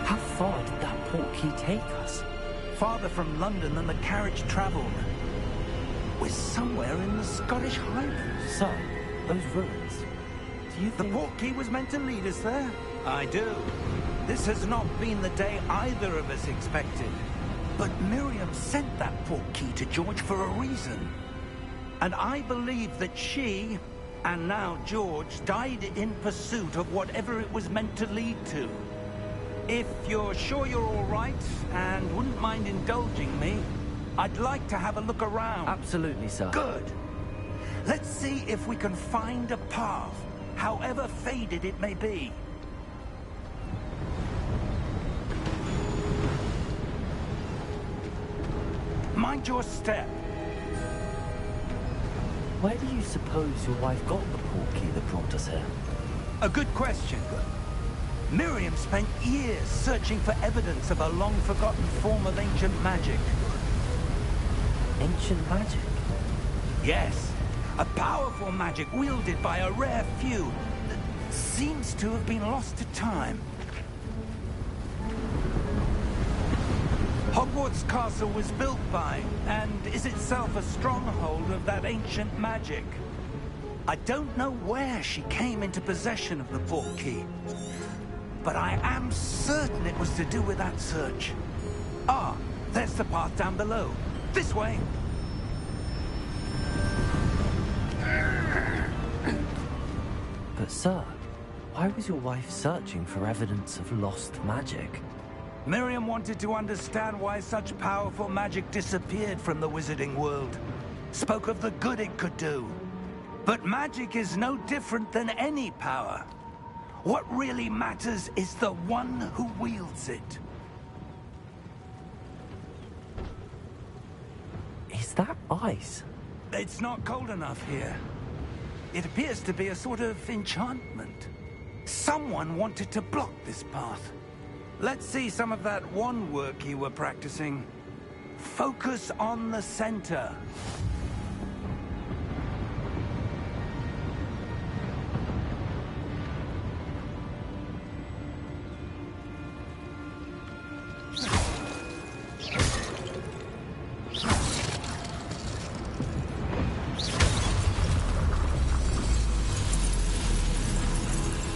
How far did that portkey take us? Farther from London than the carriage travelled. We're somewhere in the Scottish Highlands. Sir, those ruins. Do you The think... portkey was meant to lead us there? I do. This has not been the day either of us expected. But Miriam sent that portkey to George for a reason. And I believe that she, and now George, died in pursuit of whatever it was meant to lead to. If you're sure you're all right, and wouldn't mind indulging me, I'd like to have a look around. Absolutely, sir. Good. Let's see if we can find a path, however faded it may be. Mind your step. Where do you suppose your wife got the portkey that brought us here? A good question. Miriam spent years searching for evidence of a long-forgotten form of ancient magic. Ancient magic? Yes, a powerful magic wielded by a rare few that seems to have been lost to time. Hogwarts Castle was built by, and is itself a stronghold of that ancient magic. I don't know where she came into possession of the portkey, but I am certain it was to do with that search. Ah, there's the path down below. This way. But sir, why was your wife searching for evidence of lost magic? Miriam wanted to understand why such powerful magic disappeared from the wizarding world. Spoke of the good it could do. But magic is no different than any power. What really matters is the one who wields it. Is that ice? It's not cold enough here. It appears to be a sort of enchantment. Someone wanted to block this path. Let's see some of that wand work you were practicing. Focus on the center.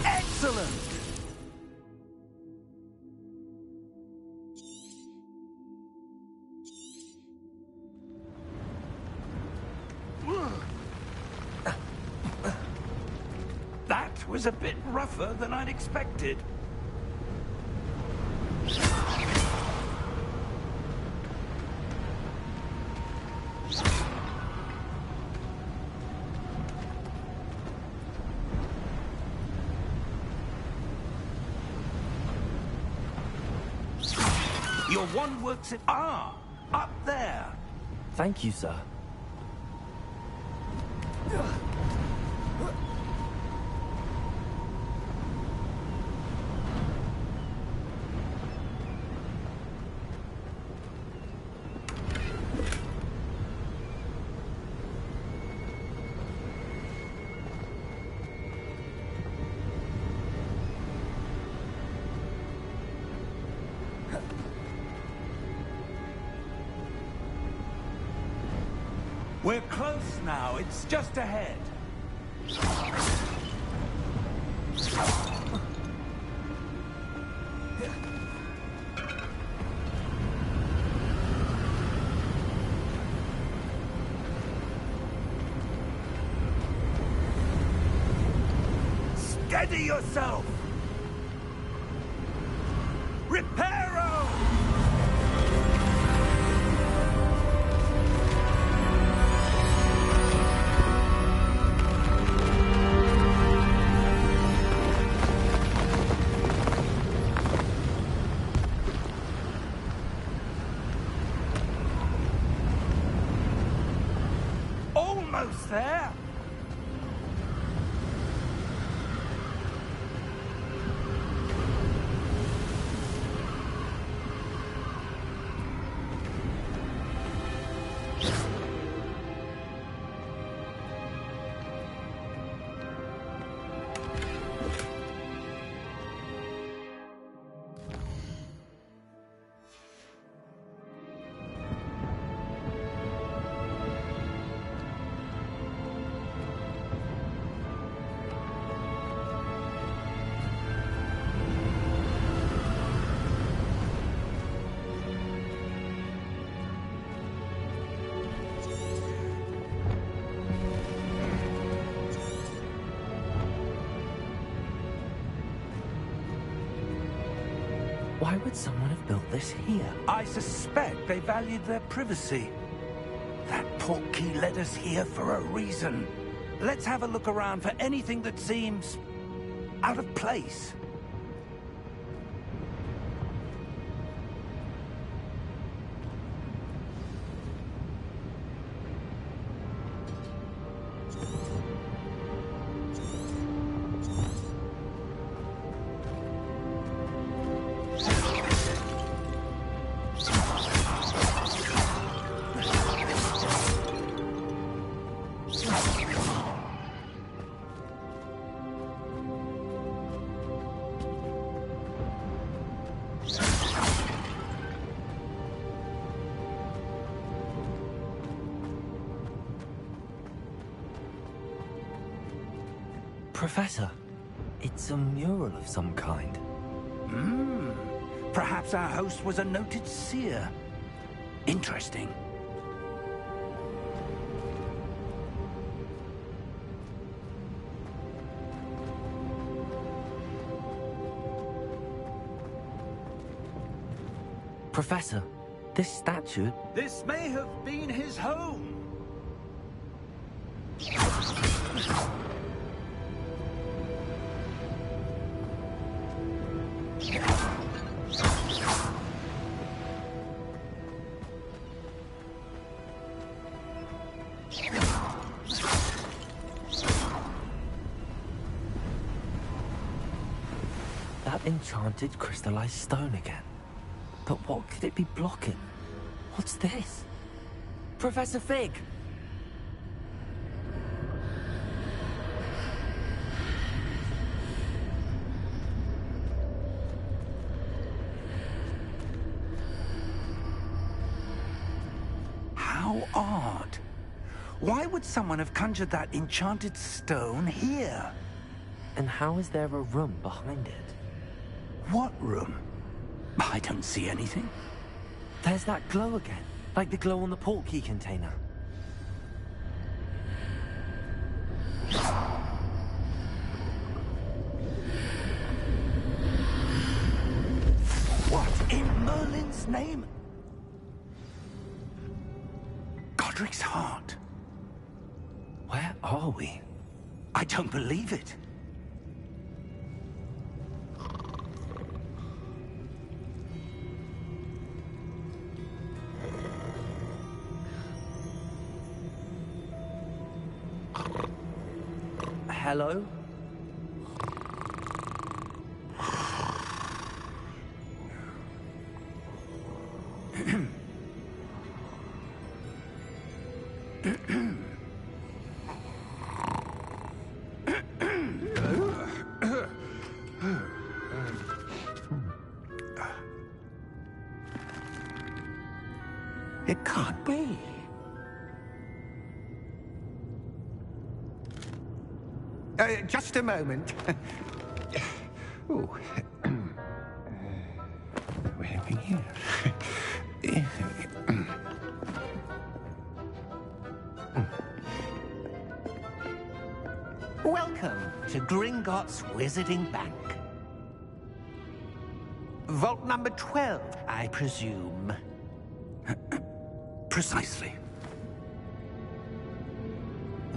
Excellent! That was a bit rougher than I'd expected. Your wand works at... Ah! Up there! Thank you, sir. We're close now. It's just ahead. Steady yourself! Reparo! Almost there! Why would someone have built this here? I suspect they valued their privacy. That portkey led us here for a reason. Let's have a look around for anything that seems out of place. Professor, it's a mural of some kind. Perhaps our host was a noted seer. Interesting. Professor, this statue... This may have been his home. That enchanted crystallized stone again. But what could it be blocking? What's this? Professor Fig! How odd. Why would someone have conjured that enchanted stone here? And how is there a room behind it? What room? I don't see anything. There's that glow again, like the glow on the portkey container. What in Merlin's name? Godric's heart. Where are we? I don't believe it. Hello? It can't be. Just a moment. Oh. We're having here. Welcome to Gringotts Wizarding Bank. Vault number 12, I presume. Precisely.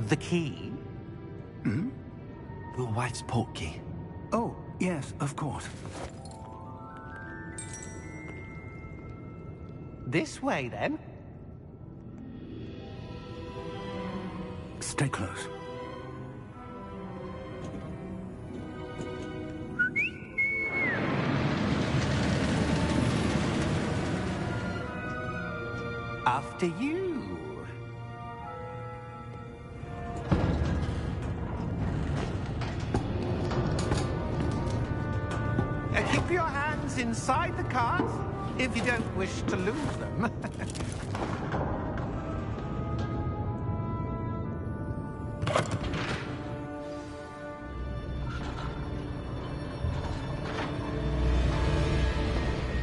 The key? Your wife's portkey. Oh, yes, of course. This way, then. Stay close. After you. Keep your hands inside the cart if you don't wish to lose them.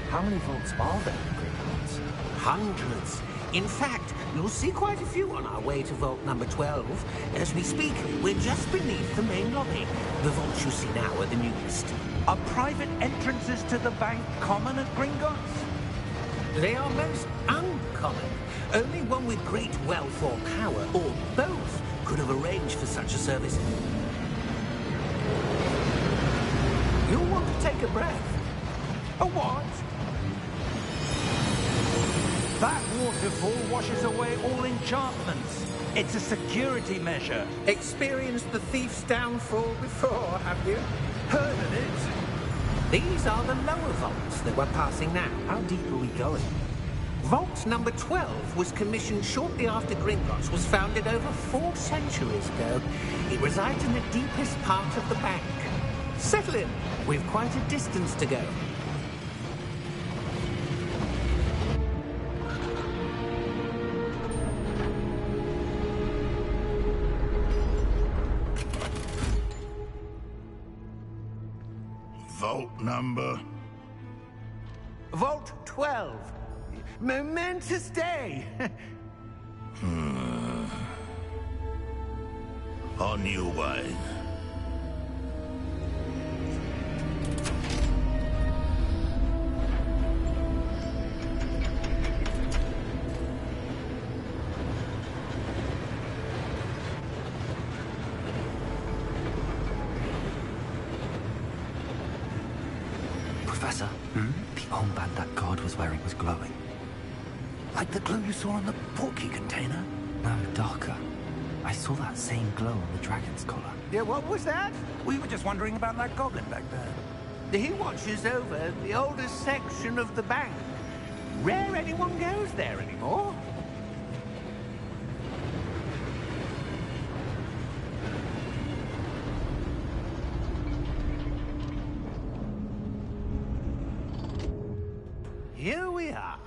How many vaults are there in Gringotts? Hundreds. In fact, you'll see quite a few on our way to Vault number 12. As we speak, we're just beneath the main lobby. The vaults you see now are the newest. Are private entrances to the bank common at Gringotts? They are most uncommon. Only one with great wealth or power, or both, could have arranged for such a service. You'll want to take a breath. A what? That waterfall washes away all enchantments. It's a security measure. Experienced the thief's downfall before, have you? Heard of it? These are the lower vaults that we're passing now. How deep are we going? Vault number 12 was commissioned shortly after Gringotts was founded over 4 centuries ago. It resides in the deepest part of the bank. Settle in. We've quite a distance to go. Vault number? Vault 12. Momentous day. On your way. Professor, the armband that guard was wearing was glowing. Like the glow you saw on the portkey container? No, darker. I saw that same glow on the dragon's collar. Yeah, what was that? We were just wondering about that goblin back there. He watches over the oldest section of the bank. Rare anyone goes there anymore. Here we are.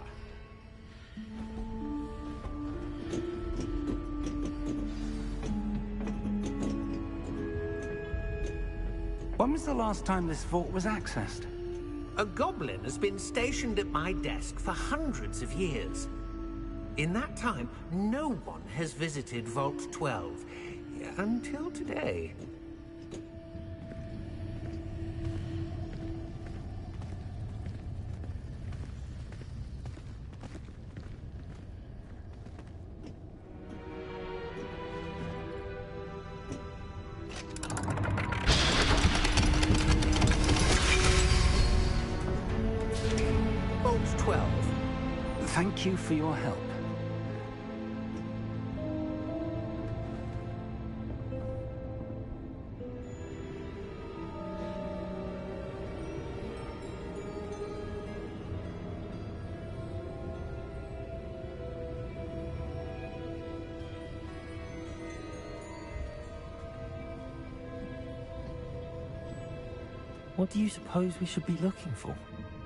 When was the last time this vault was accessed? A goblin has been stationed at my desk for hundreds of years. In that time, no one has visited Vault 12. Until today. Vault 12. Thank you for your help. What do you suppose we should be looking for?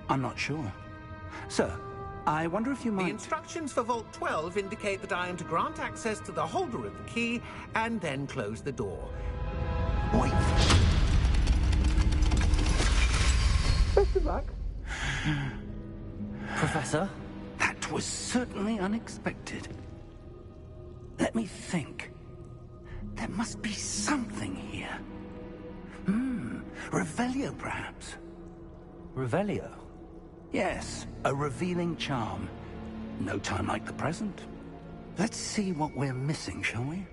I'm not sure. Sir, I wonder if you The might... instructions for Vault 12 indicate that I am to grant access to the holder of the key and then close the door. Wait! Best of luck. Professor? That was certainly unexpected. Let me think. There must be something here. Revelio, perhaps? Revelio? Yes, a revealing charm. No time like the present. Let's see what we're missing, shall we?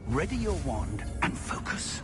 Ready your wand and focus.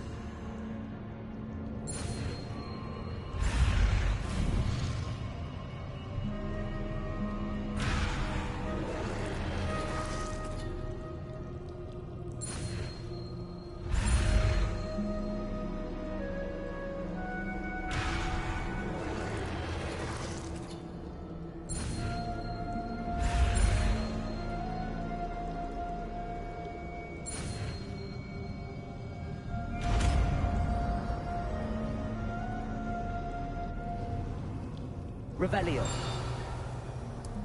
Revelio.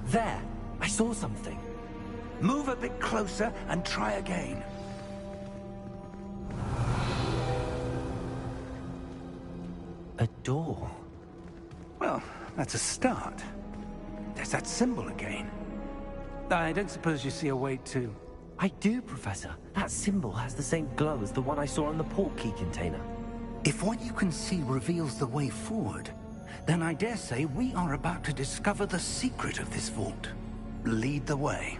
There! I saw something. Move a bit closer and try again. A door. Well, that's a start. There's that symbol again. I don't suppose you see a way to... I do, Professor. That symbol has the same glow as the one I saw on the port key container. If what you can see reveals the way forward, then I dare say we are about to discover the secret of this vault. Lead the way.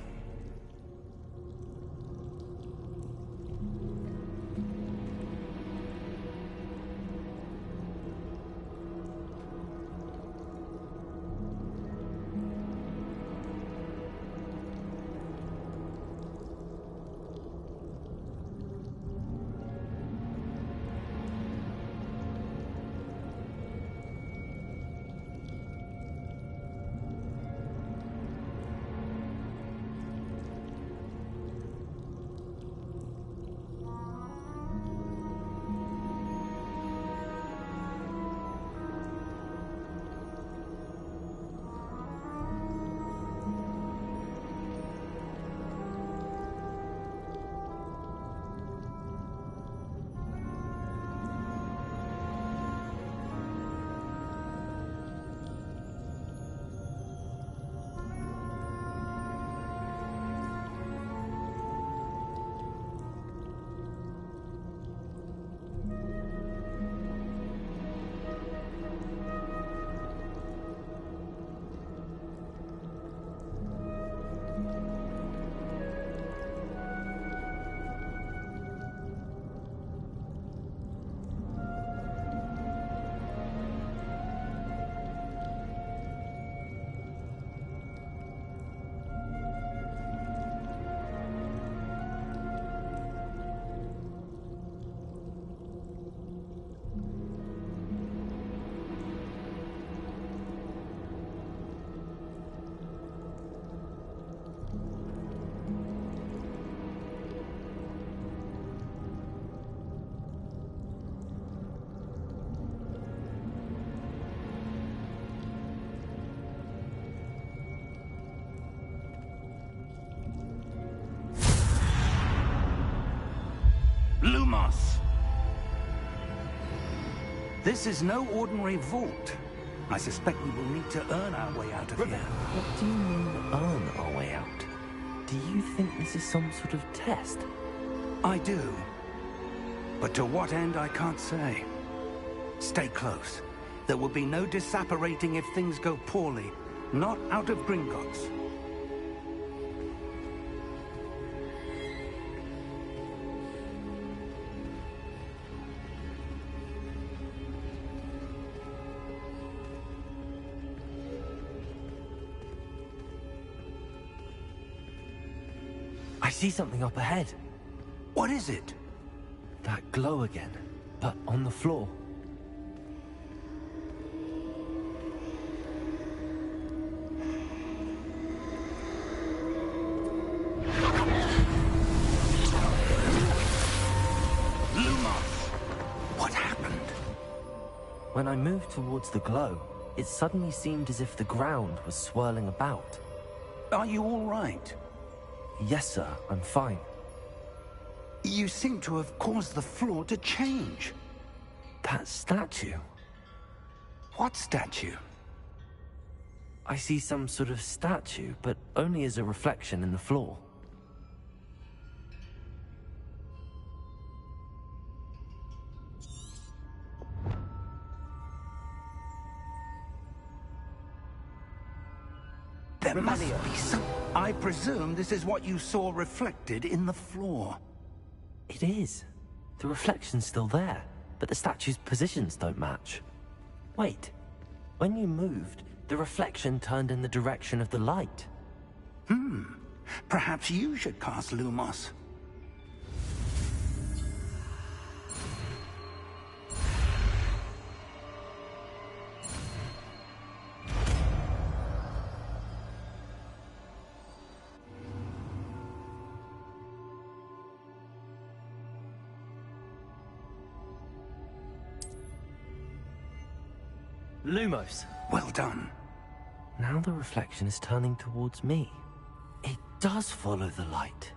Lumos! This is no ordinary vault. I suspect we will need to earn our way out of here. What do you mean, earn our way out? Do you think this is some sort of test? I do. But to what end, I can't say. Stay close. There will be no disapparating if things go poorly. Not out of Gringotts. I see something up ahead. What is it? That glow again, but on the floor. What happened? When I moved towards the glow, it suddenly seemed as if the ground was swirling about. Are you all right? Yes, sir, I'm fine. You seem to have caused the floor to change. That statue. What statue? I see some sort of statue, but only as a reflection in the floor. There must be some... I presume this is what you saw reflected in the floor. It is. The reflection's still there, but the statue's positions don't match. Wait. When you moved, the reflection turned in the direction of the light. Perhaps you should cast Lumos. Lumos. Well done. Now the reflection is turning towards me. It does follow the light.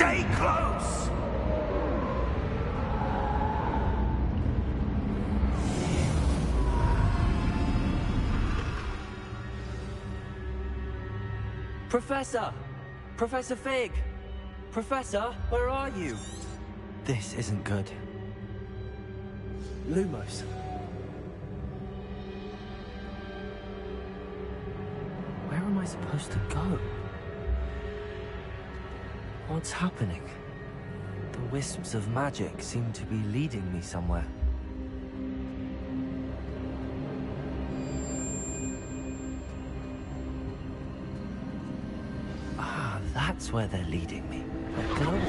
Stay close! Professor! Professor Fig! Professor, where are you? This isn't good. Lumos. Where am I supposed to go? What's happening? The wisps of magic seem to be leading me somewhere. Ah, that's where they're leading me. They're glowing.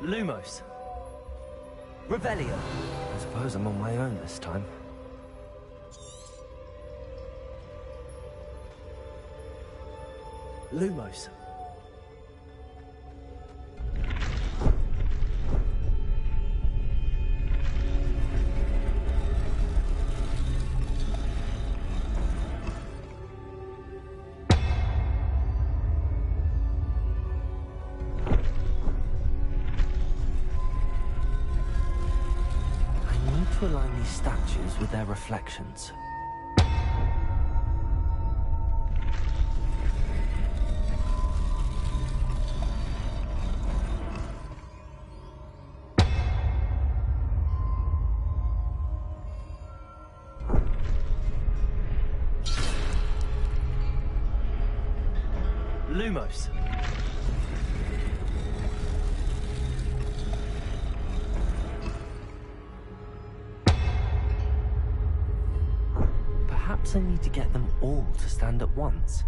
Lumos. Revelio. I suppose I'm on my own this time. Lumos. I need to align these statues with their reflections. Lumos. Perhaps I need to get them all to stand at once.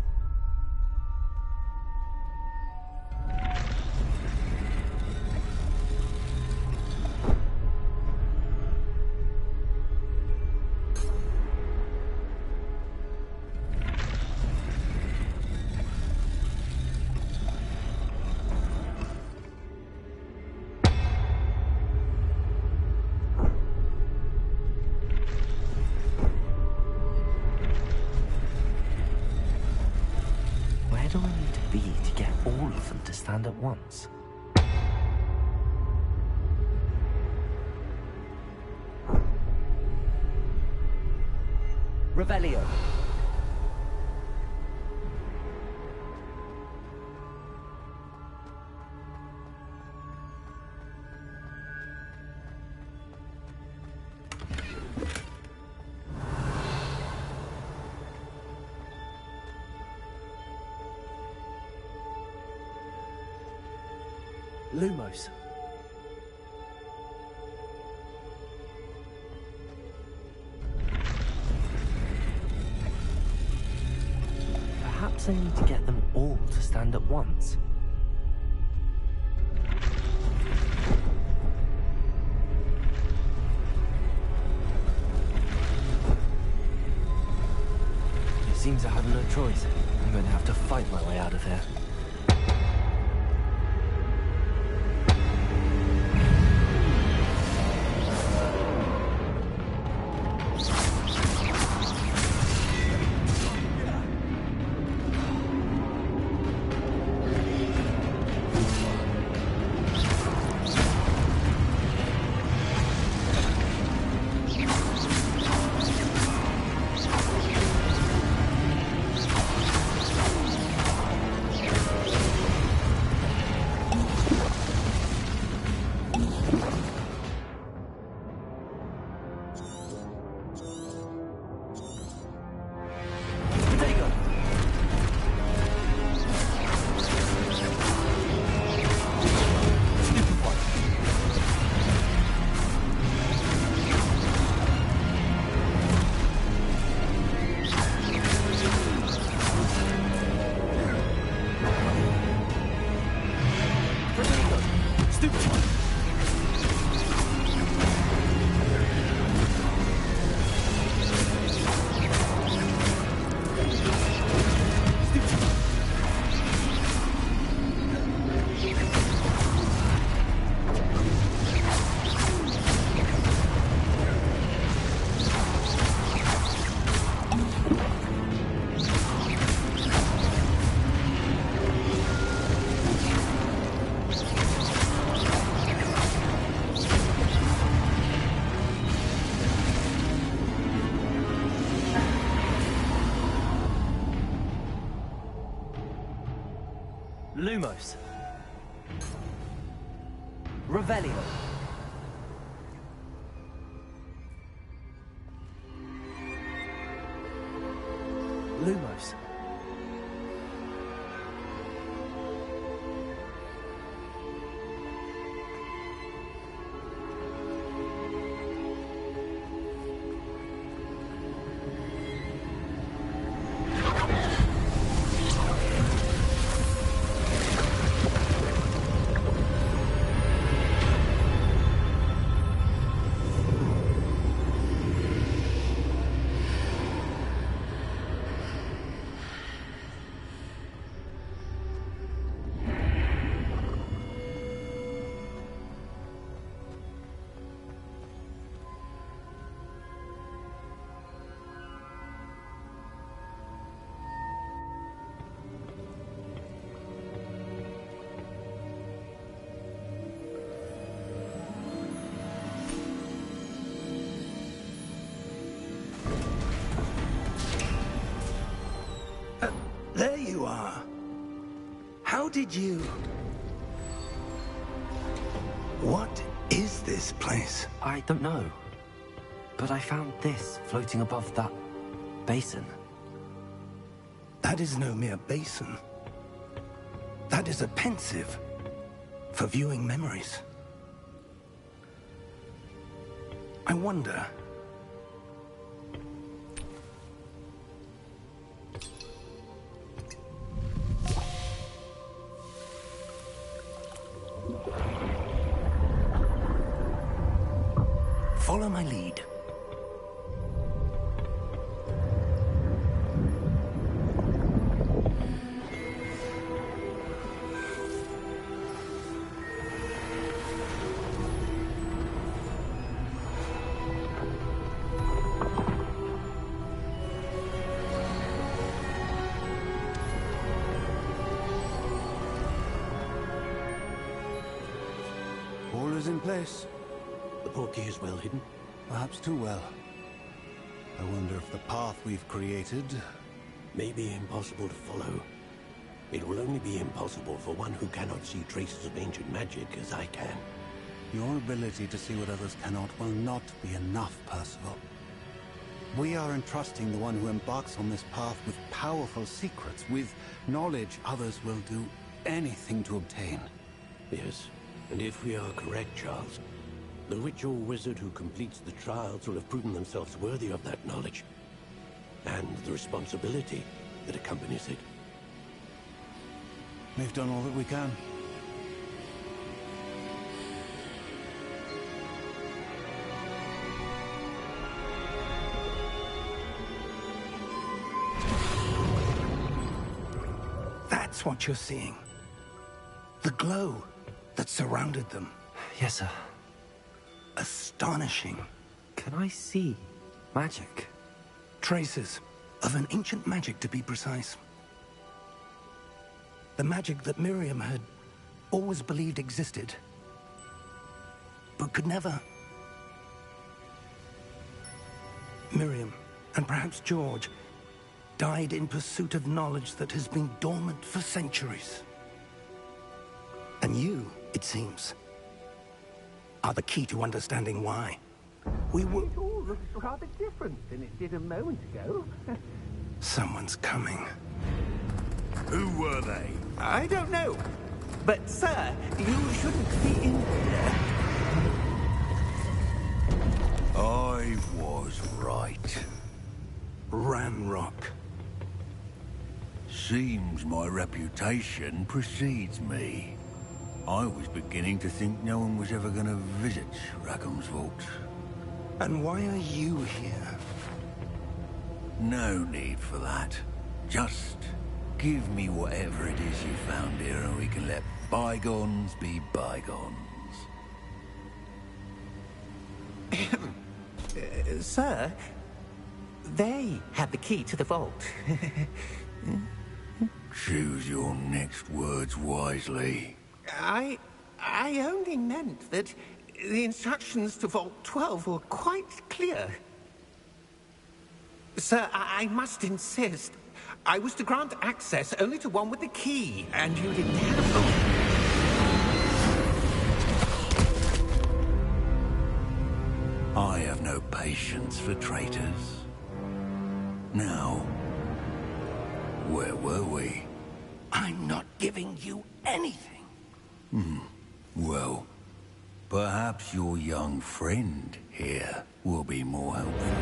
Where do I need to be to get all of them to stand at once? Revelio. Lumos. Perhaps I need to get them all to stand at once. It seems I have no choice. I'm going to have to fight my way out of here. Lumos. Revelio. Lumos. There you are. How did you... What is this place? I don't know. But I found this floating above that basin. That is no mere basin. That is a pensive for viewing memories. I wonder... Follow my lead. All is in place. The portkey is well hidden. Perhaps too well. I wonder if the path we've created... May be impossible to follow. It will only be impossible for one who cannot see traces of ancient magic as I can. Your ability to see what others cannot will not be enough, Percival. We are entrusting the one who embarks on this path with powerful secrets, with knowledge others will do anything to obtain. Yes, and if we are correct, Charles, the witch or wizard who completes the trials will have proven themselves worthy of that knowledge, and the responsibility that accompanies it. We've done all that we can. That's what you're seeing. The glow that surrounded them. Yes, sir. Astonishing. Can I see magic? Traces of an ancient magic, to be precise. The magic that Miriam had always believed existed, but could never. Miriam, and perhaps George, died in pursuit of knowledge that has been dormant for centuries. And you, it seems, are the key to understanding why. We were... It all looks rather different than it did a moment ago. Someone's coming. Who were they? I don't know. But, sir, you shouldn't be in here. I was right. Ranrock. Seems my reputation precedes me. I was beginning to think no one was ever going to visit Rackham's vault. And why are you here? No need for that. Just give me whatever it is you found here and we can let bygones be bygones. Sir, they had the key to the vault. Choose your next words wisely. I only meant that the instructions to Vault 12 were quite clear. Sir, I must insist. I was to grant access only to one with the key, and you didn't have... I have no patience for traitors. Now, where were we? I'm not giving you anything. Well, perhaps your young friend here will be more helpful.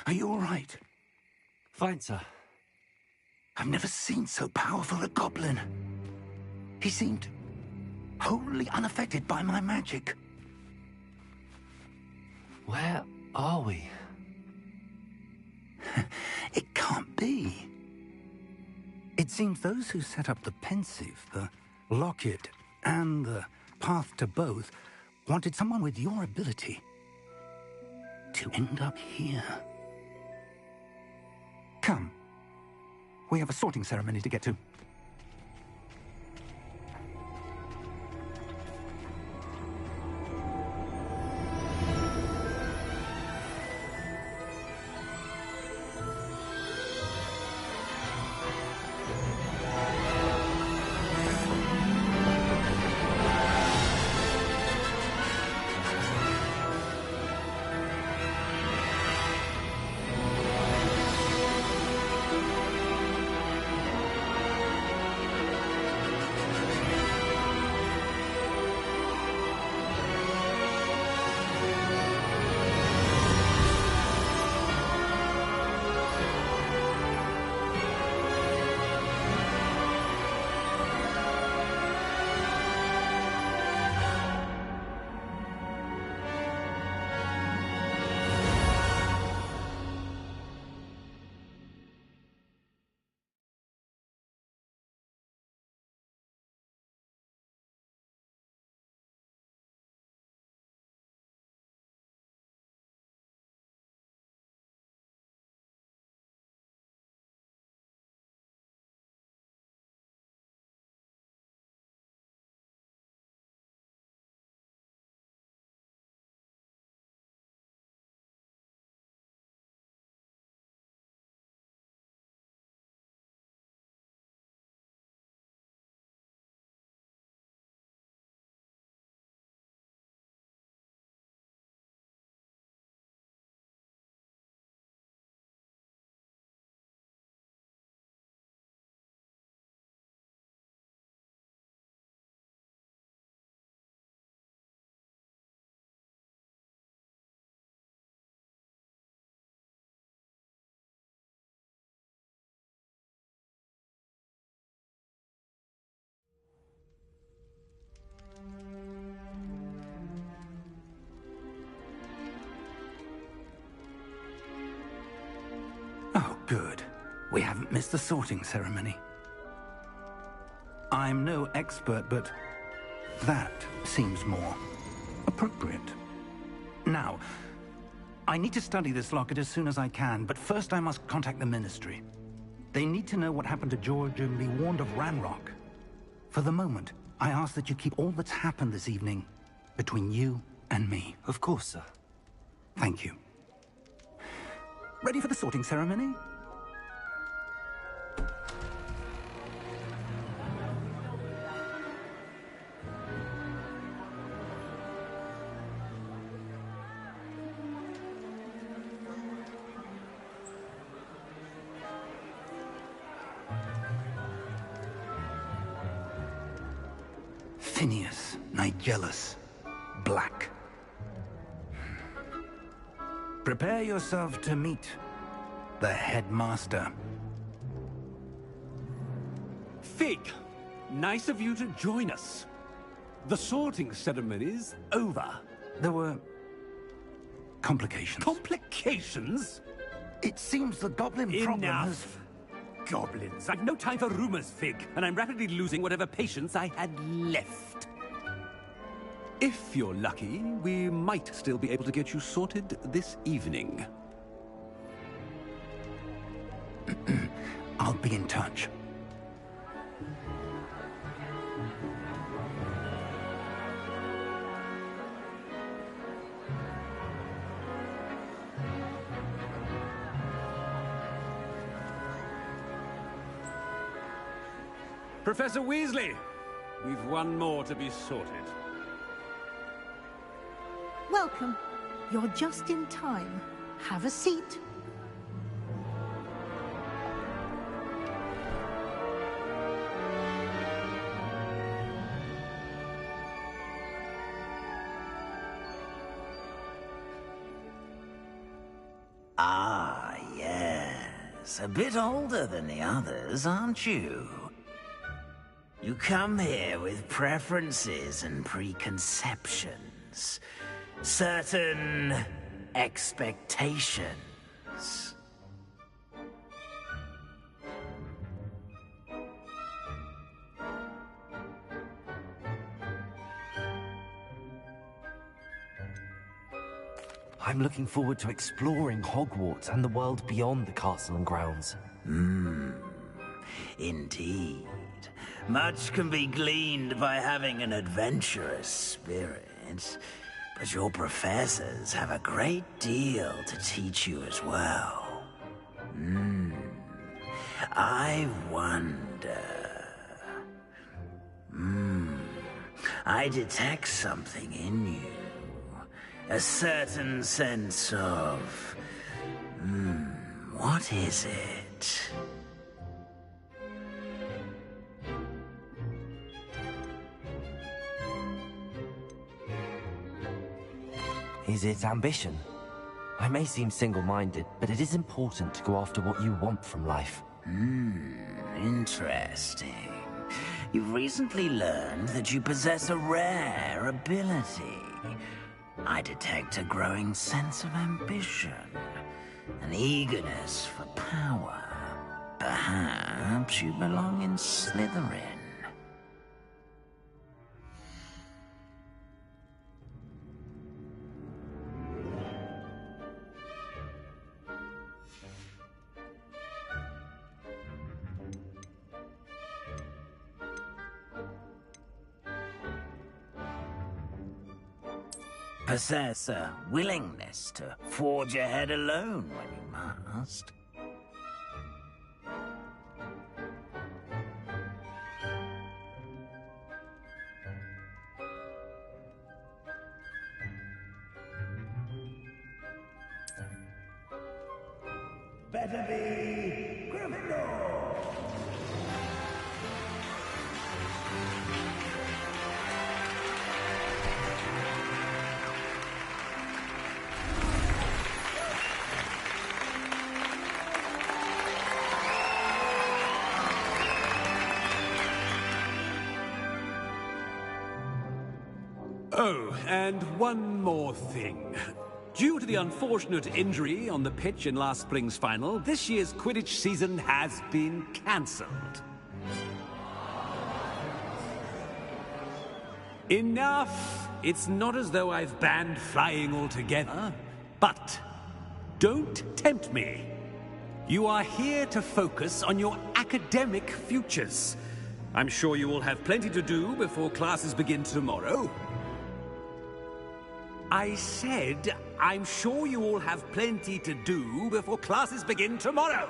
Are you all right? Fine, sir. I've never seen so powerful a goblin. He seemed wholly unaffected by my magic. Where are we? It can't be. It seems those who set up the pensive, the locket, and the path to both wanted someone with your ability to end up here. Come. We have a sorting ceremony to get to. Oh, good. We haven't missed the sorting ceremony. I'm no expert, but that seems more appropriate. Now, I need to study this locket as soon as I can, but first I must contact the Ministry. They need to know what happened to George and be warned of Ranrock. For the moment, I ask that you keep all that's happened this evening between you and me. Of course, sir. Thank you. Ready for the sorting ceremony? Tinius, Nigellus, Black. Prepare yourself to meet the headmaster. Fig, nice of you to join us. The sorting ceremony's over. There were complications. Complications? It seems the goblin problem has... Enough! Goblins. I've no time for rumors, Fig, and I'm rapidly losing whatever patience I had left. If you're lucky, we might still be able to get you sorted this evening. I'll be in touch. Professor Weasley, we've one more to be sorted. Welcome. You're just in time. Have a seat. Ah, yes. A bit older than the others, aren't you? You come here with preferences and preconceptions. Certain expectations. I'm looking forward to exploring Hogwarts and the world beyond the castle and grounds. Indeed. Much can be gleaned by having an adventurous spirit, but your professors have a great deal to teach you as well. I wonder... I detect something in you. A certain sense of... what is it? Is it ambition? I may seem single-minded, but it is important to go after what you want from life. Interesting. You've recently learned that you possess a rare ability. I detect a growing sense of ambition, an eagerness for power. Perhaps you belong in Slytherin. Possess a willingness to forge ahead alone when you must. Better be Gryffindor! Oh, and one more thing. Due to the unfortunate injury on the pitch in last spring's final, this year's Quidditch season has been cancelled. Enough! It's not as though I've banned flying altogether, but don't tempt me. You are here to focus on your academic futures. I'm sure you will have plenty to do before classes begin tomorrow. I said, I'm sure you all have plenty to do before classes begin tomorrow.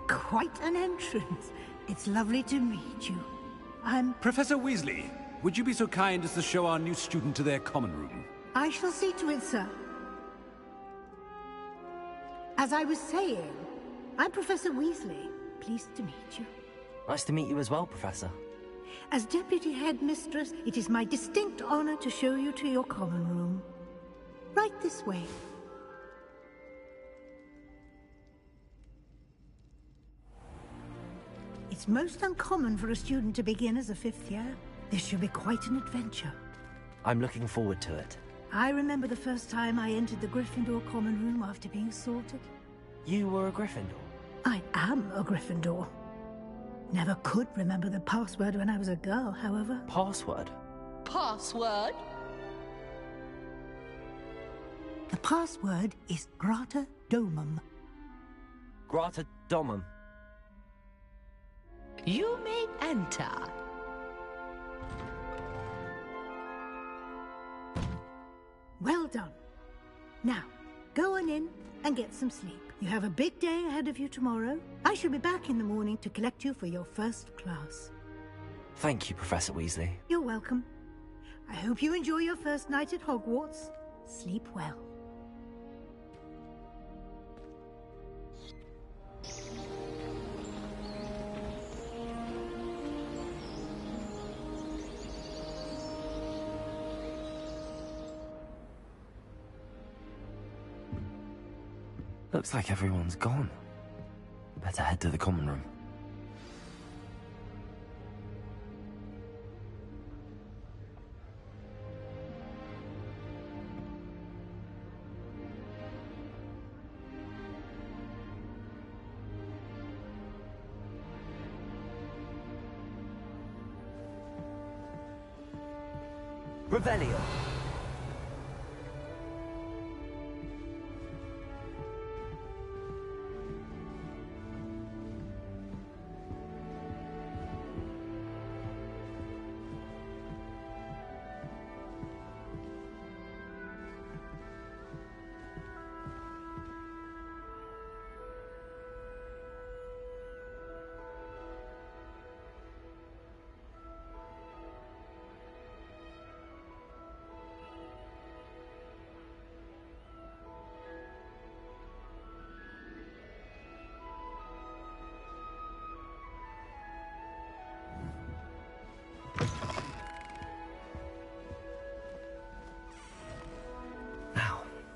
Quite an entrance. It's lovely to meet you. Professor Weasley, would you be so kind as to show our new student to their common room? I shall see to it, sir. As I was saying, I'm Professor Weasley. Pleased to meet you. Nice to meet you as well, Professor. As Deputy Headmistress, it is my distinct honor to show you to your common room. Right this way. It's most uncommon for a student to begin as a 5th year. This should be quite an adventure. I'm looking forward to it. I remember the first time I entered the Gryffindor common room after being sorted. You were a Gryffindor? I am a Gryffindor. Never could remember the password when I was a girl, however. Password? Password? The password is Grata Domum. Grata Domum. You may enter. Well done. Now, go on in and get some sleep. You have a big day ahead of you tomorrow. I shall be back in the morning to collect you for your first class. Thank you, Professor Weasley. You're welcome. I hope you enjoy your first night at Hogwarts. Sleep well. Looks like everyone's gone. Better head to the common room. Revelio.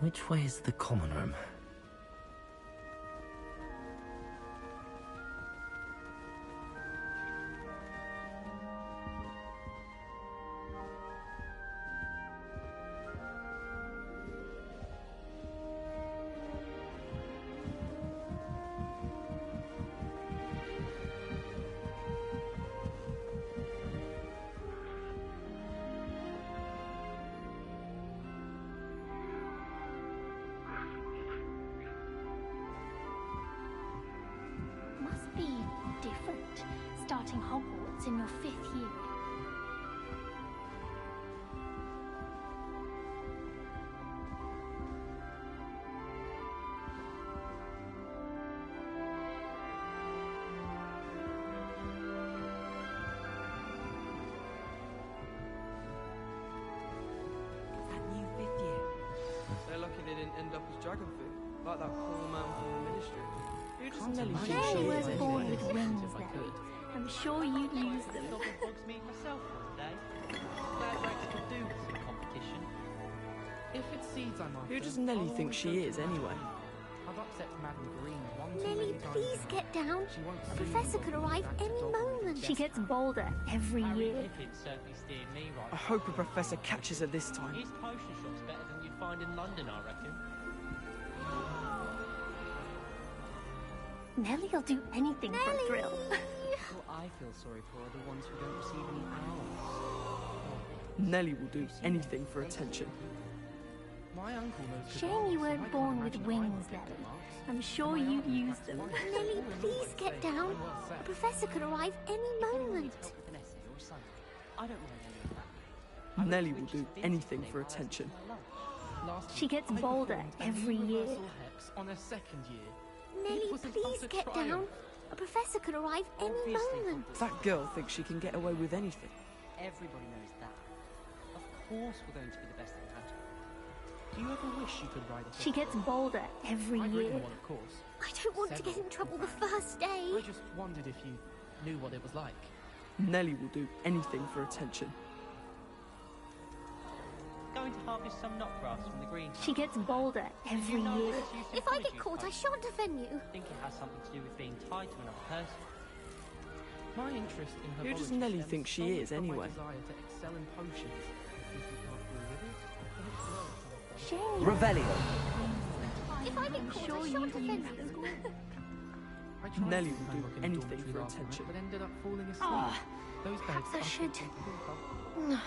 Which way is the common room? Be different, starting Hogwarts in your 5th year. That new 5th year. They're lucky they didn't end up as dragon food, like that poor man from the ministry. Nellie was born with wings, Nellie. I'm sure you'd use them. Who does Nellie think she is, anyway? Nellie, please get down. A professor could arrive any moment. She gets bolder every year. I hope a professor catches her this time. His potion shop's better than you'd find in London, I reckon. Nellie'll do anything for a thrill. What I feel sorry for are the ones who don't receive any owls. Nellie will do anything for attention. Shame you weren't born with wings, Nellie. I'm sure you'd use them. Nellie, please get down. A professor could arrive any moment. Nellie will do anything for attention. She gets bolder every year. On her second year. Nellie, please get down. A professor could arrive any moment. That girl thinks she can get away with anything. Everybody knows that. Of course we're going to be the best at Do you ever wish you could ride a She gets bolder every I've year. ridden one, of course. I don't want to get in trouble the first day. I just wondered if you knew what it was like. Nelly will do anything for attention. Going to harvest some knotgrass from the greenhouse. She gets bolder every year. If I get If caught, I shan't defend you. I think it has something to do with being tied to another person. My interest in her Who does Nelly think she is, anyway? desire to excel in potions. Shame. Revelio. If I get caught, I shan't defend you. Nelly will do anything for attention. But ended up falling asleep. Ah, Those perhaps beds I are should. completely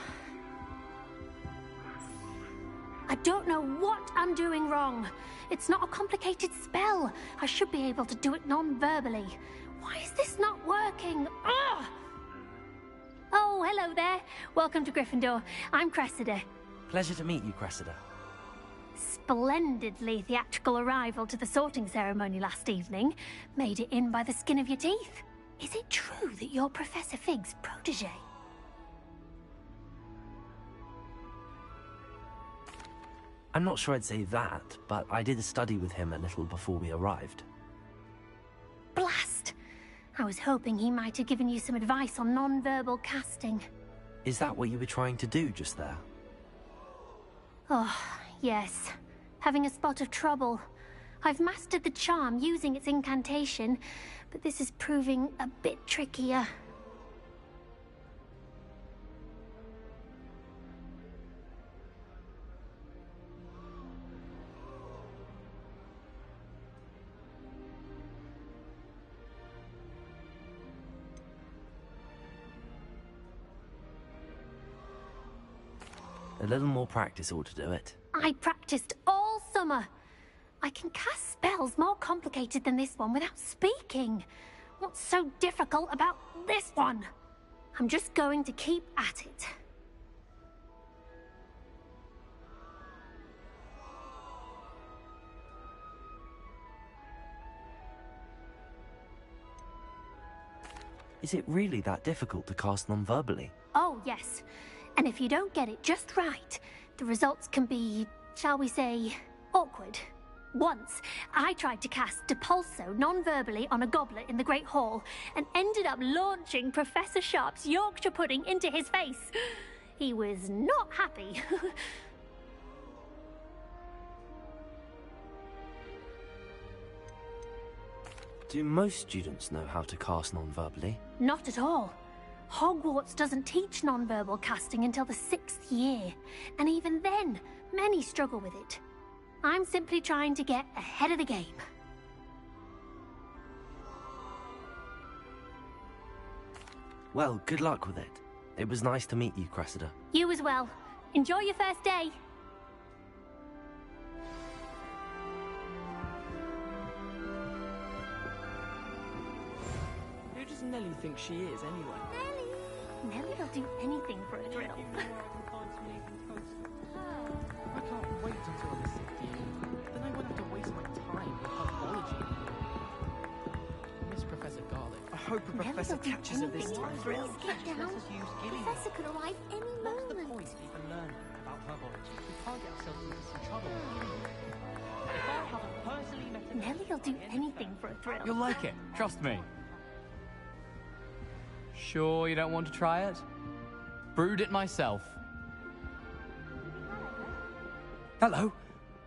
I don't know what I'm doing wrong. It's not a complicated spell. I should be able to do it non-verbally. Why is this not working? Ugh! Oh, hello there. Welcome to Gryffindor. I'm Cressida. Pleasure to meet you, Cressida. Splendidly theatrical arrival to the sorting ceremony last evening. Made it in by the skin of your teeth. Is it true that you're Professor Fig's protege? I'm not sure I'd say that, but I did study with him a little before we arrived. Blast! I was hoping he might have given you some advice on non-verbal casting. Is that what you were trying to do just there? Oh, yes. Having a spot of trouble. I've mastered the charm using its incantation, but this is proving a bit trickier. A little more practice ought to do it. I practiced all summer. I can cast spells more complicated than this one without speaking. What's so difficult about this one? I'm just going to keep at it. Is it really that difficult to cast non-verbally? Oh, yes. And if you don't get it just right, the results can be, shall we say, awkward. Once, I tried to cast Depulso non-verbally on a goblet in the Great Hall and ended up launching Professor Sharp's Yorkshire pudding into his face. He was not happy. Do most students know how to cast non-verbally? Not at all. Hogwarts doesn't teach non-verbal casting until the 6th year, and even then, many struggle with it. I'm simply trying to get ahead of the game. Well, good luck with it. It was nice to meet you, Cressida. You as well. Enjoy your first day. Who does Nelly think she is, anyway? Nelly will do anything for a thrill. I can't wait until the 6th year. Then I won't have to waste my time with herbology. Miss Professor Garlic. I hope a professor catches her this time. Please get down. Professor could arrive any What's the moment. point of even learning about herbology? We can't get ourselves into some trouble. If I haven't personally met Nelly will do anything for a thrill. You'll like it, trust me. Sure you don't want to try it? Brewed it myself. Hello,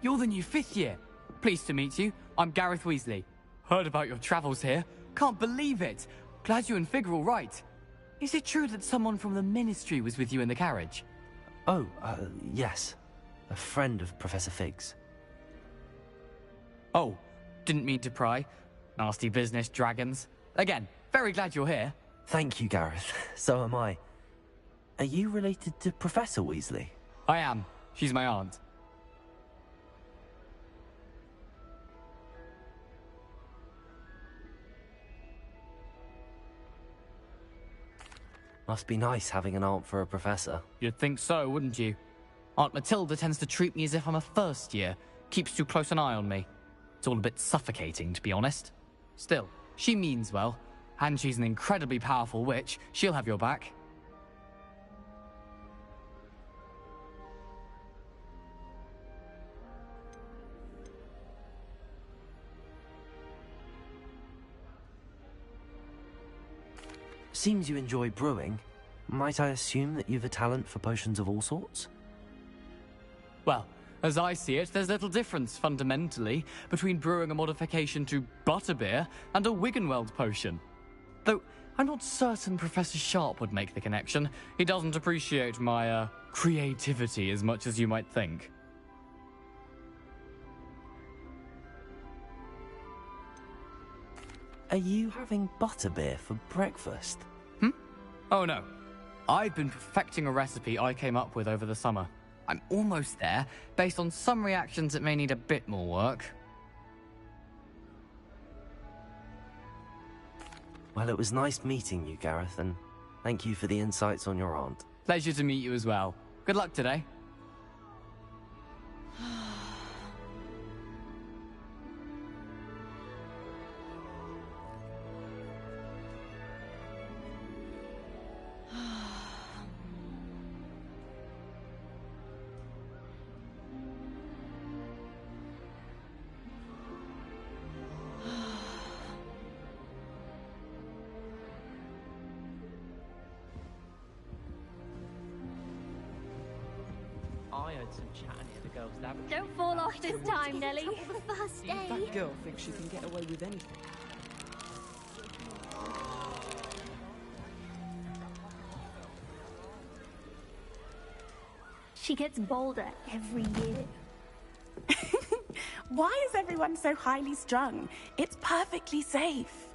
you're the new 5th year. Pleased to meet you. I'm Gareth Weasley. Heard about your travels here. Can't believe it. Glad you and Fig are all right. Is it true that someone from the Ministry was with you in the carriage? Oh, yes. A friend of Professor Fig's. Oh, didn't mean to pry. Nasty business, dragons. Again, very glad you're here. Thank you, Gareth. So am I. Are you related to Professor Weasley? I am. She's my aunt. Must be nice having an aunt for a professor. You'd think so, wouldn't you? Aunt Matilda tends to treat me as if I'm a first year. Keeps too close an eye on me. It's all a bit suffocating, to be honest. Still, she means well. And she's an incredibly powerful witch. She'll have your back. seems you enjoy brewing. Might I assume that you've a talent for potions of all sorts? Well, as I see it, there's little difference, fundamentally, between brewing a modification to butterbeer and a Wiggenweld potion. Though, I'm not certain Professor Sharp would make the connection. He doesn't appreciate my, creativity as much as you might think. Are you having butterbeer for breakfast? Oh no. I've been perfecting a recipe I came up with over the summer. I'm almost there. Based on some reactions, it may need a bit more work. Well, it was nice meeting you, Gareth, and thank you for the insights on your aunt. Pleasure to meet you as well. Good luck today. I heard some chatting at the girls' lavatory. Don't fall off this time, Nelly. The first day. That girl thinks she can get away with anything. She gets bolder every year. Why is everyone so highly strung? It's perfectly safe.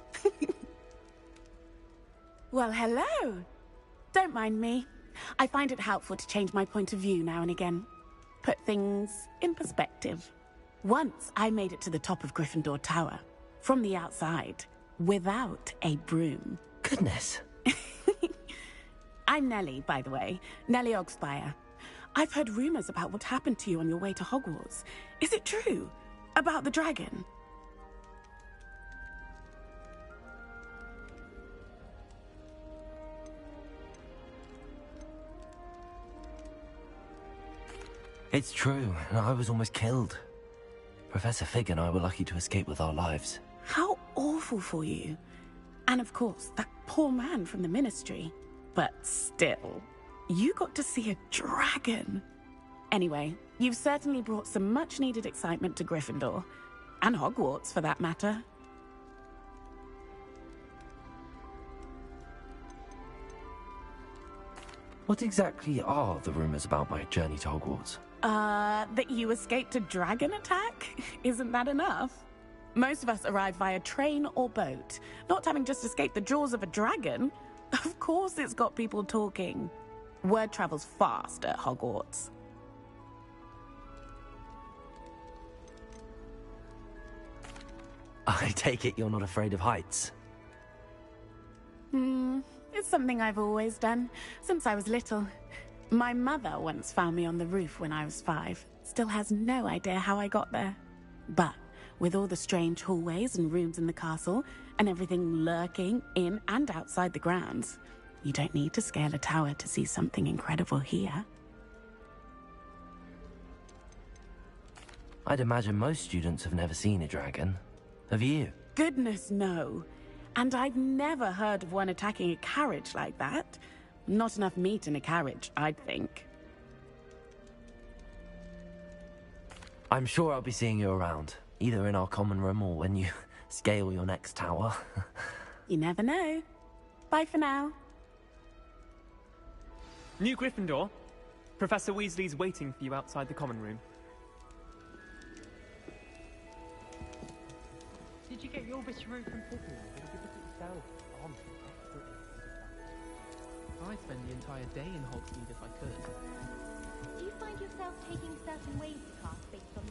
Well, hello. Don't mind me. I find it helpful to change my point of view now and again. Put things in perspective. Once I made it to the top of Gryffindor Tower, from the outside, without a broom. Goodness. I'm Nellie, by the way. Nellie Ogspire. I've heard rumors about what happened to you on your way to Hogwarts. Is it true? About the dragon? It's true, and I was almost killed. Professor Fig and I were lucky to escape with our lives. How awful for you. And of course, that poor man from the Ministry. But still, you got to see a dragon. Anyway, you've certainly brought some much-needed excitement to Gryffindor. And Hogwarts, for that matter. What exactly are the rumors about my journey to Hogwarts? That you escaped a dragon attack? Isn't that enough? Most of us arrive via train or boat, not having just escaped the jaws of a dragon. Of course it's got people talking. Word travels fast at Hogwarts. I take it you're not afraid of heights? It's something I've always done, since I was little. My mother once found me on the roof when I was 5. Still has no idea how I got there. But with all the strange hallways and rooms in the castle, and everything lurking in and outside the grounds, you don't need to scale a tower to see something incredible here. I'd imagine most students have never seen a dragon. Have you? Goodness, no. And I've never heard of one attacking a carriage like that. Not enough meat in a carriage, I'd think. I'm sure I'll be seeing you around, either in our common room or when you scale your next tower. You never know. Bye for now. New Gryffindor. Professor Weasley's waiting for you outside the common room. Did you get your bits from Pippi? Did you give it to yourself? I'd spend the entire day in Hogsmeade if I could. Do you find yourself taking certain ways to cast based on...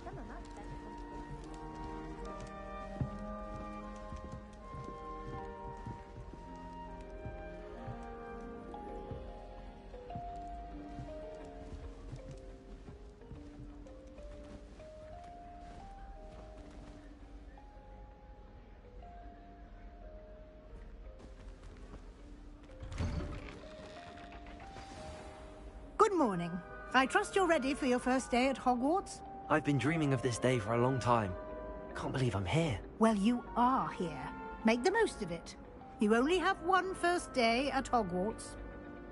Some of us better Good morning. I trust you're ready for your first day at Hogwarts? I've been dreaming of this day for a long time. Can't believe I'm here. Well, you are here. Make the most of it. You only have one first day at Hogwarts.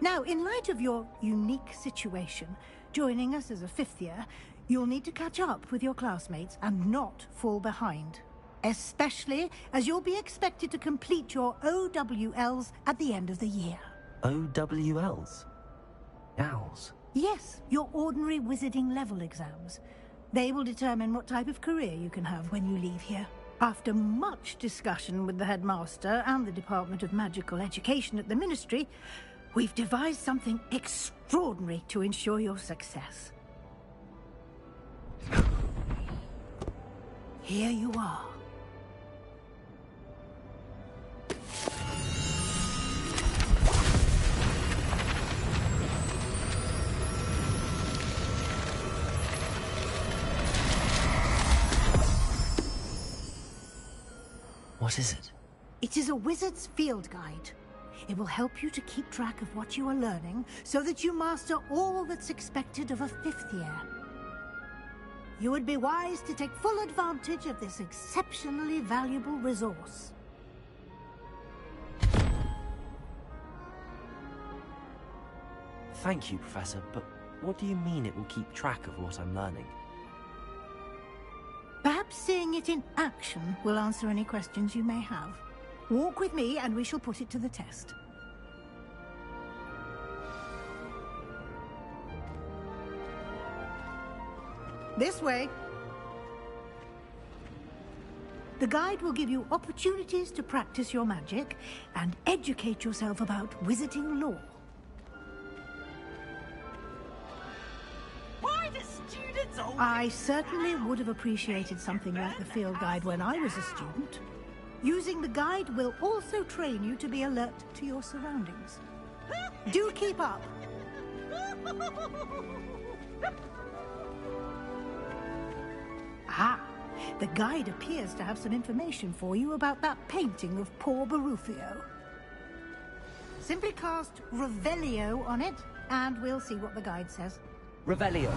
Now, in light of your unique situation, joining us as a fifth year, you'll need to catch up with your classmates and not fall behind. Especially as you'll be expected to complete your OWLs at the end of the year. OWLs? Owls? Yes, your ordinary wizarding level exams. They will determine what type of career you can have when you leave here. After much discussion with the headmaster and the Department of Magical Education at the Ministry, we've devised something extraordinary to ensure your success. Here you are. What is it? It is a wizard's field guide. It will help you to keep track of what you are learning so that you master all that's expected of a fifth year. You would be wise to take full advantage of this exceptionally valuable resource. Thank you, Professor, but what do you mean it will keep track of what I'm learning? Perhaps seeing it in action will answer any questions you may have. Walk with me and we shall put it to the test. This way. The guide will give you opportunities to practice your magic and educate yourself about wizarding lore. Why do students always... I certainly would have appreciated something like the field guide when I was a student. Using the guide will also train you to be alert to your surroundings. Do keep up. Ah, the guide appears to have some information for you about that painting of poor Barufio. Simply cast Revelio on it, and we'll see what the guide says. Revelio.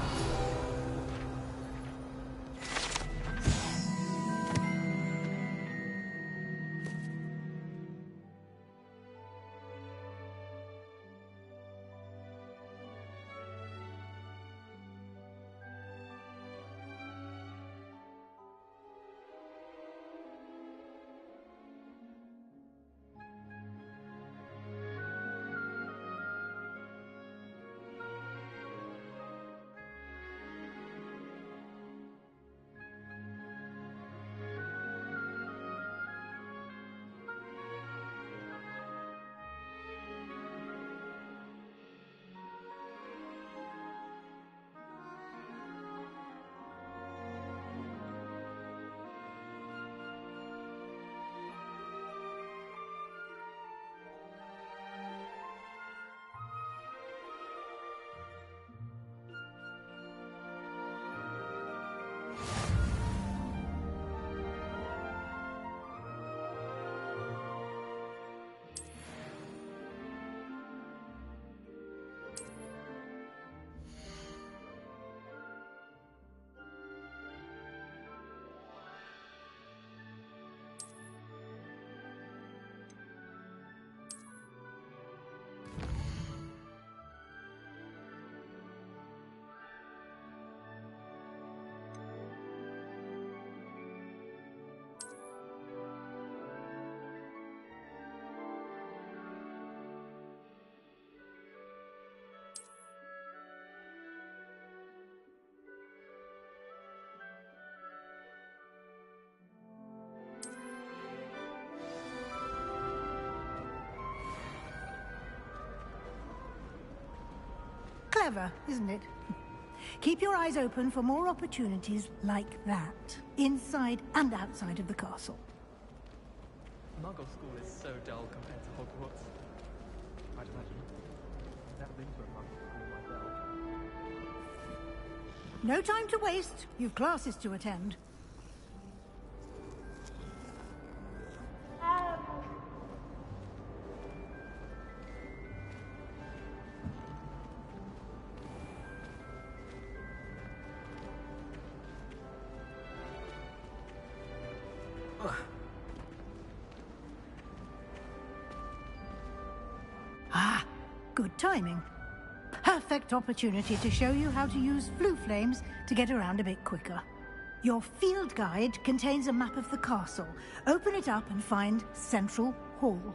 Clever, isn't it? Keep your eyes open for more opportunities like that, inside and outside of the castle. Muggle school is so dull compared to Hogwarts. I'd imagine. I've never been to a Muggle school myself. No time to waste. You've classes to attend. Good timing. Perfect opportunity to show you how to use flue flames to get around a bit quicker. Your field guide contains a map of the castle. Open it up and find Central Hall.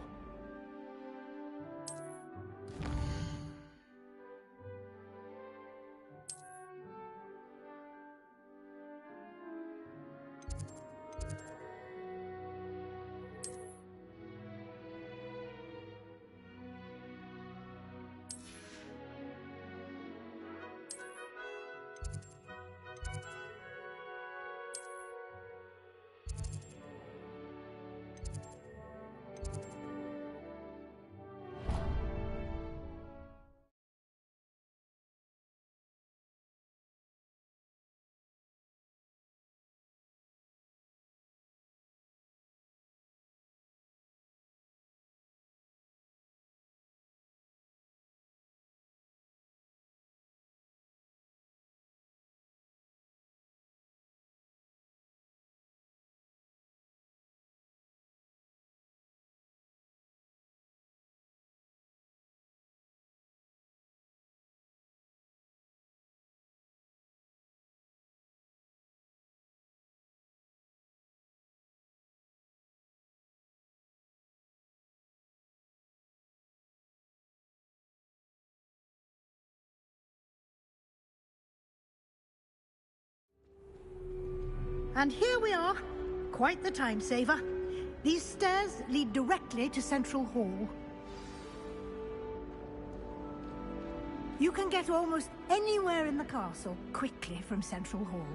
And here we are. Quite the time saver. These stairs lead directly to Central Hall. You can get almost anywhere in the castle quickly from Central Hall.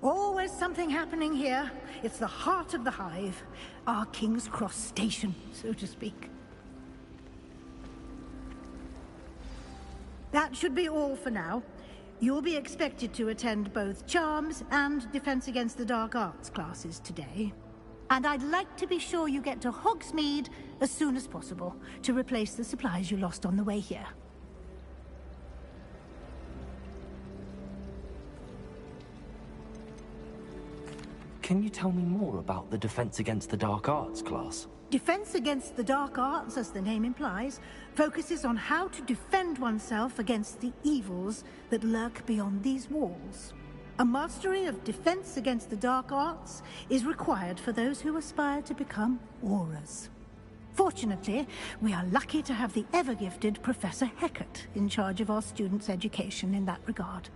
Always something happening here. It's the heart of the hive. Our King's Cross station, so to speak. That should be all for now. You'll be expected to attend both Charms and Defense Against the Dark Arts classes today. And I'd like to be sure you get to Hogsmeade as soon as possible to replace the supplies you lost on the way here. Can you tell me more about the Defense Against the Dark Arts class? Defense Against the Dark Arts, as the name implies, focuses on how to defend oneself against the evils that lurk beyond these walls. A mastery of Defense Against the Dark Arts is required for those who aspire to become Aurors. Fortunately, we are lucky to have the ever-gifted Professor Hecat in charge of our students' education in that regard.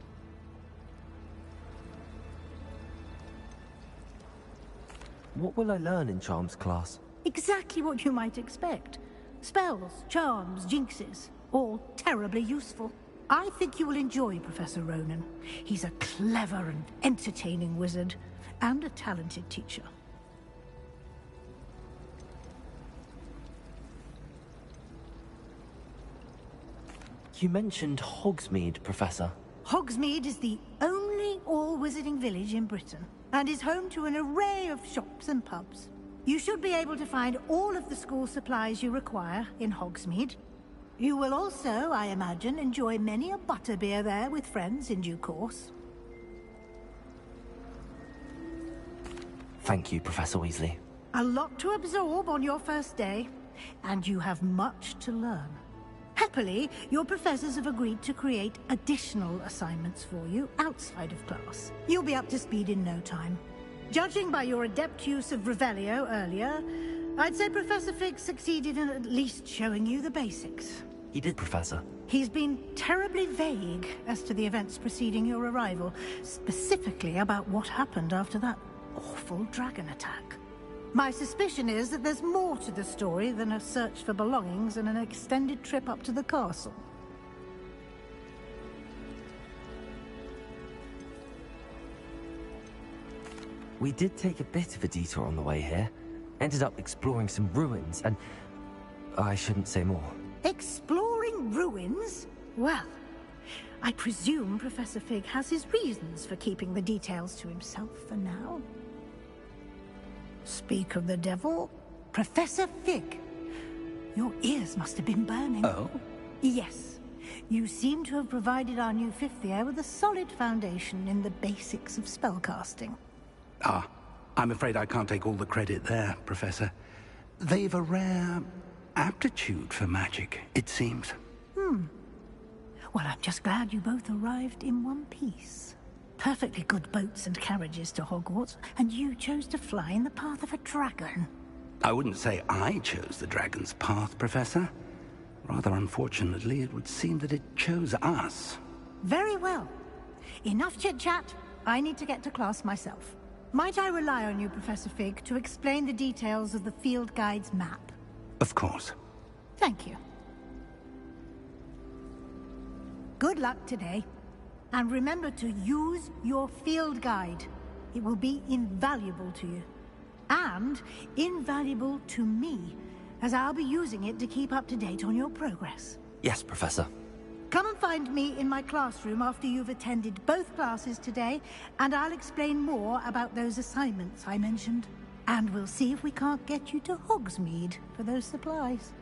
What will I learn in Charms class? Exactly what you might expect. Spells, charms, jinxes, all terribly useful. I think you will enjoy Professor Ronan. He's a clever and entertaining wizard, and a talented teacher. You mentioned Hogsmeade, Professor. Hogsmeade is the only all-wizarding village in Britain, and is home to an array of shops and pubs. You should be able to find all of the school supplies you require in Hogsmeade. You will also, I imagine, enjoy many a butterbeer there with friends in due course. Thank you, Professor Weasley. A lot to absorb on your first day, and you have much to learn. Happily, your professors have agreed to create additional assignments for you outside of class. You'll be up to speed in no time. Judging by your adept use of Revelio earlier, I'd say Professor Fig succeeded in at least showing you the basics. He did, Professor. He's been terribly vague as to the events preceding your arrival, specifically about what happened after that awful dragon attack. My suspicion is that there's more to the story than a search for belongings and an extended trip up to the castle. We did take a bit of a detour on the way here. Ended up exploring some ruins, and I shouldn't say more. Exploring ruins? Well, I presume Professor Fig has his reasons for keeping the details to himself for now. Speak of the devil, Professor Fig. Your ears must have been burning. Oh? Yes. You seem to have provided our new fifth year with a solid foundation in the basics of spellcasting. Ah, I'm afraid I can't take all the credit there, Professor. They've a rare aptitude for magic, it seems. Well, I'm just glad you both arrived in one piece. Perfectly good boats and carriages to Hogwarts, and you chose to fly in the path of a dragon. I wouldn't say I chose the dragon's path, Professor. Rather unfortunately, it would seem that it chose us. Very well. Enough chit-chat. I need to get to class myself. Might I rely on you, Professor Fig, to explain the details of the field guide's map? Of course. Thank you. Good luck today. And remember to use your field guide. It will be invaluable to you. And invaluable to me, as I'll be using it to keep up to date on your progress. Yes, Professor. Come and find me in my classroom after you've attended both classes today, and I'll explain more about those assignments I mentioned. And we'll see if we can't get you to Hogsmeade for those supplies.